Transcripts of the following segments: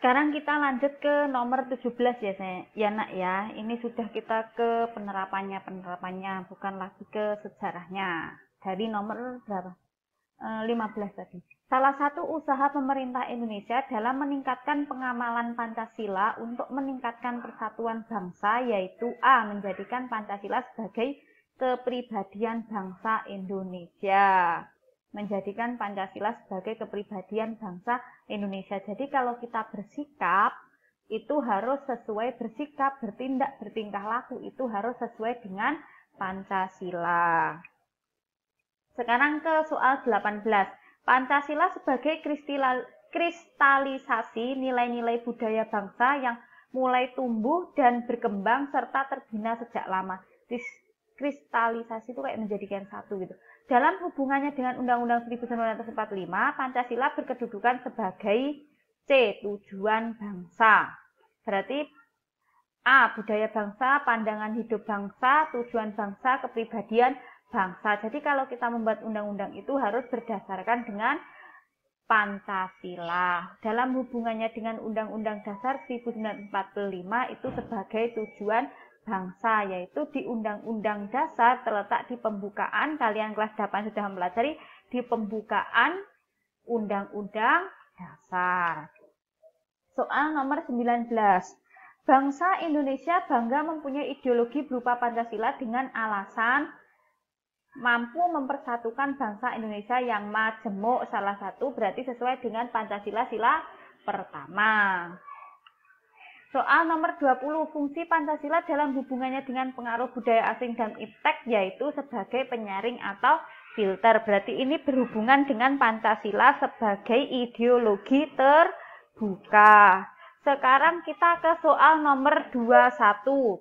Sekarang kita lanjut ke nomor 17 ya, ya nak ya. Ini sudah kita ke penerapannya, bukan lagi ke sejarahnya. Dari nomor berapa? 15 tadi. Salah satu usaha pemerintah Indonesia dalam meningkatkan pengamalan Pancasila untuk meningkatkan persatuan bangsa yaitu A. Menjadikan Pancasila sebagai kepribadian bangsa Indonesia. Menjadikan Pancasila sebagai kepribadian bangsa Indonesia. Jadi kalau kita bersikap, itu harus sesuai bersikap, bertindak, bertingkah laku, itu harus sesuai dengan Pancasila. Sekarang ke soal 18. Pancasila sebagai kristalisasi nilai-nilai budaya bangsa yang mulai tumbuh dan berkembang serta terbina sejak lama. Kristalisasi itu kayak menjadikan satu gitu. Dalam hubungannya dengan Undang-Undang 1945, Pancasila berkedudukan sebagai C. Tujuan bangsa. Berarti A. Budaya bangsa, pandangan hidup bangsa, tujuan bangsa, kepribadian bangsa. Jadi kalau kita membuat undang-undang itu harus berdasarkan dengan Pancasila. Dalam hubungannya dengan Undang-Undang Dasar 1945 itu sebagai tujuan bangsa, yaitu di Undang-Undang Dasar terletak di pembukaan, kalian kelas 8 sudah mempelajari di pembukaan Undang-Undang Dasar. Soal nomor 19. Bangsa Indonesia bangga mempunyai ideologi berupa Pancasila dengan alasan mampu mempersatukan bangsa Indonesia yang majemuk. Salah satu berarti sesuai dengan Pancasila sila pertama. Soal nomor 20, fungsi Pancasila dalam hubungannya dengan pengaruh budaya asing dan iptek yaitu sebagai penyaring atau filter. Berarti ini berhubungan dengan Pancasila sebagai ideologi terbuka. Sekarang kita ke soal nomor 21.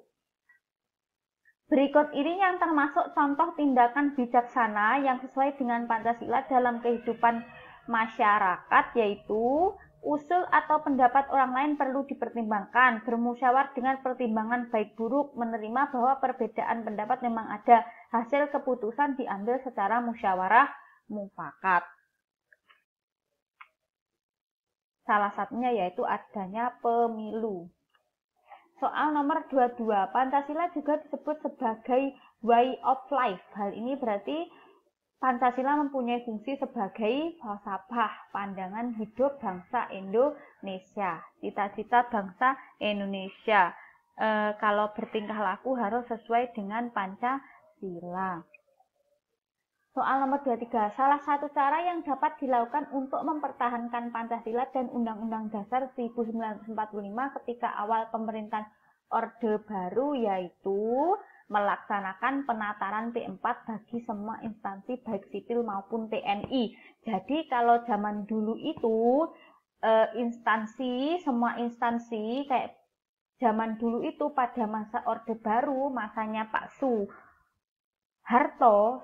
Berikut ini yang termasuk contoh tindakan bijaksana yang sesuai dengan Pancasila dalam kehidupan masyarakat, yaitu usul atau pendapat orang lain perlu dipertimbangkan, bermusyawarah dengan pertimbangan baik buruk, menerima bahwa perbedaan pendapat memang ada, hasil keputusan diambil secara musyawarah mufakat. Salah satunya yaitu adanya pemilu. Soal nomor 22, Pancasila juga disebut sebagai way of life. Hal ini berarti Pancasila mempunyai fungsi sebagai falsafah pandangan hidup bangsa Indonesia, cita-cita bangsa Indonesia. Kalau bertingkah laku harus sesuai dengan Pancasila. Soal nomor 23, salah satu cara yang dapat dilakukan untuk mempertahankan Pancasila dan Undang-Undang Dasar 1945 ketika awal pemerintahan Orde Baru yaitu melaksanakan penataran P4 bagi semua instansi baik sipil maupun TNI. Jadi kalau zaman dulu itu semua instansi kayak zaman dulu itu pada masa Orde Baru, masanya Pak Soeharto,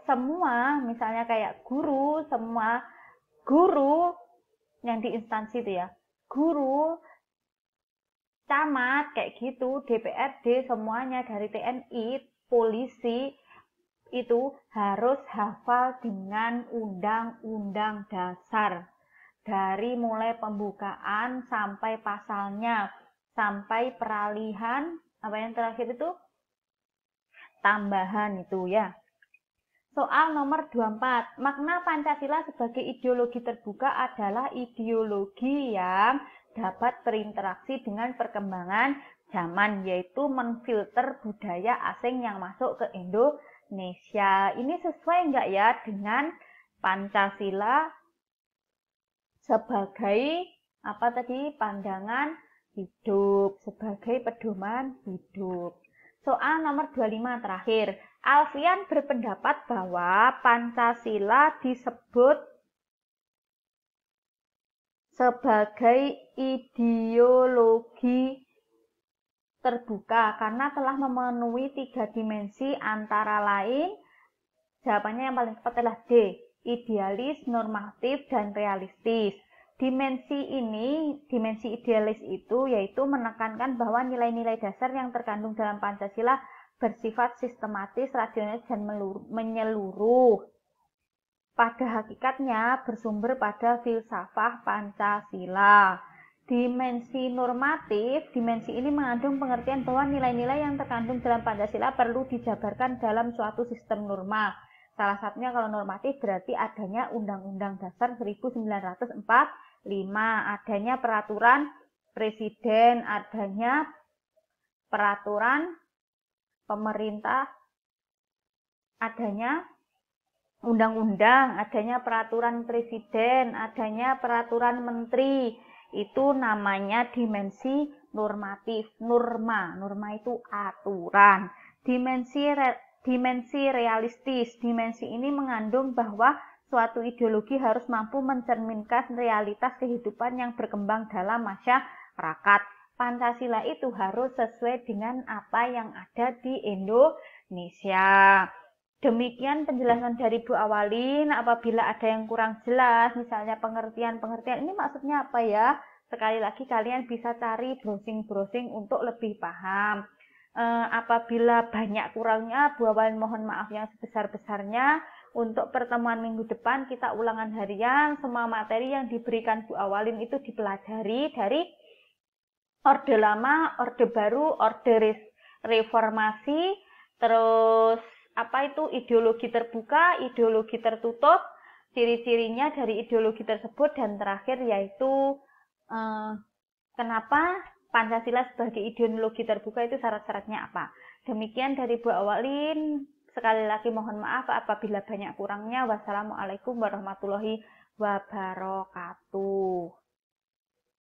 semua misalnya kayak semua guru yang di instansi itu ya, guru, camat, kayak gitu, DPRD, semuanya dari TNI, polisi, itu harus hafal dengan Undang-Undang Dasar. Dari mulai pembukaan sampai pasalnya, sampai peralihan, apa yang terakhir itu? Tambahan itu ya. Soal nomor 24, makna Pancasila sebagai ideologi terbuka adalah ideologi yang dapat berinteraksi dengan perkembangan zaman, yaitu menfilter budaya asing yang masuk ke Indonesia. Ini sesuai enggak ya dengan Pancasila sebagai pandangan hidup, sebagai pedoman hidup. Soal nomor 25 terakhir. Alfian berpendapat bahwa Pancasila disebut sebagai ideologi terbuka karena telah memenuhi 3 dimensi, antara lain jawabannya yang paling tepat adalah D, idealis, normatif, dan realistis. Dimensi idealis itu yaitu menekankan bahwa nilai-nilai dasar yang terkandung dalam Pancasila bersifat sistematis, rasionalis, dan menyeluruh. Pada hakikatnya bersumber pada filsafat Pancasila. Dimensi normatif, dimensi ini mengandung pengertian bahwa nilai-nilai yang terkandung dalam Pancasila perlu dijabarkan dalam suatu sistem norma. Salah satunya kalau normatif berarti adanya Undang-Undang Dasar 1945, adanya peraturan presiden, adanya peraturan pemerintah, adanya undang-undang, adanya peraturan presiden, adanya peraturan menteri. Itu namanya dimensi normatif. Norma itu aturan. Dimensi realistis. Dimensi ini mengandung bahwa suatu ideologi harus mampu mencerminkan realitas kehidupan yang berkembang dalam masyarakat. Pancasila itu harus sesuai dengan apa yang ada di Indonesia. Demikian penjelasan dari Bu Awalin. Apabila ada yang kurang jelas, misalnya pengertian ini maksudnya apa ya? Sekali lagi kalian bisa cari browsing untuk lebih paham. Apabila banyak kurangnya, Bu Awalin mohon maaf yang sebesar-besarnya. Untuk pertemuan minggu depan kita ulangan harian. Semua materi yang diberikan Bu Awalin itu dipelajari dari Orde Lama, Orde Baru, Orde Reformasi, terus apa itu ideologi terbuka, ideologi tertutup, ciri-cirinya dari ideologi tersebut, dan terakhir yaitu kenapa Pancasila sebagai ideologi terbuka itu syarat-syaratnya apa. Demikian dari Bu Awalin. Sekali lagi mohon maaf apabila banyak kurangnya. Wassalamualaikum warahmatullahi wabarakatuh.